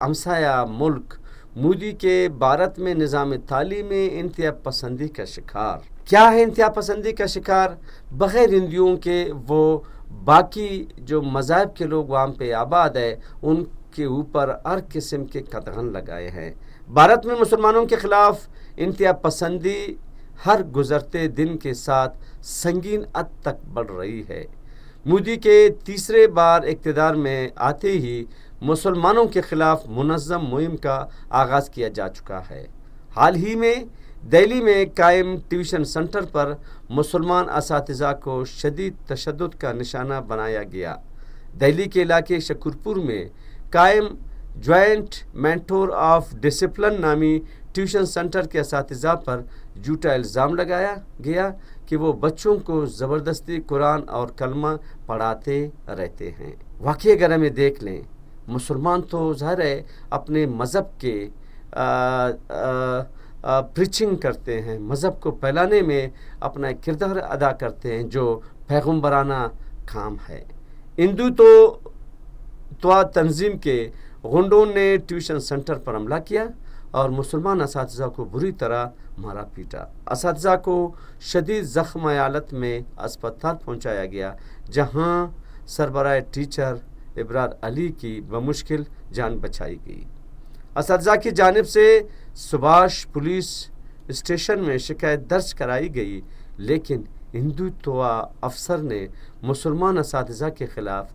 ہمسایہ ملک مودی کے بھارت میں نظام تعلیمی انتہا پسندی کا شکار. کیا ہے انتہا پسندی کا شکار؟ بغیر ہندوؤں کے وہ باقی جو مذاہب کے لوگ وہاں پہ آباد ہے ان کے اوپر ہر قسم کے قدغن لگائے ہیں. بھارت میں مسلمانوں کے خلاف انتہا پسندی ہر گزرتے دن کے ساتھ سنگین حد تک بڑھ رہی ہے. مودی کے تیسرے بار اقتدار میں آتے ہی مسلمانوں کے خلاف منظم مہم کا آغاز کیا جا چکا ہے. حال ہی میں دہلی میں قائم ٹیوشن سینٹر پر مسلمان اساتذہ کو شدید تشدد کا نشانہ بنایا گیا. دہلی کے علاقے شکورپور میں قائم جوائنٹ مینٹور آف ڈسپلن نامی ٹیوشن سینٹر کے اساتذہ پر جھوٹا الزام لگایا گیا کہ وہ بچوں کو زبردستی قرآن اور کلمہ پڑھاتے رہتے ہیں. واقعی اگر ہمیں دیکھ لیں، مسلمان تو ظاہر ہے اپنے مذہب کے پریچنگ کرتے ہیں، مذہب کو پھیلانے میں اپنا ایک کردار ادا کرتے ہیں جو پیغمبرانہ کام ہے. ہندوتوا تنظیم کے غنڈوں نے ٹیوشن سینٹر پر حملہ کیا اور مسلمان اساتذہ کو بری طرح مارا پیٹا. اساتذہ کو شدید زخم حالت میں اسپتال پہنچایا گیا جہاں سربراہ ٹیچر ابرار علی کی بمشکل جان بچائی گئی. اساتذہ کی جانب سے سبھاش پولیس اسٹیشن میں شکایت درج کرائی گئی، لیکن ہندوتوا افسر نے مسلمان اساتذہ کے خلاف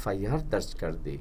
FIR درج کر دی.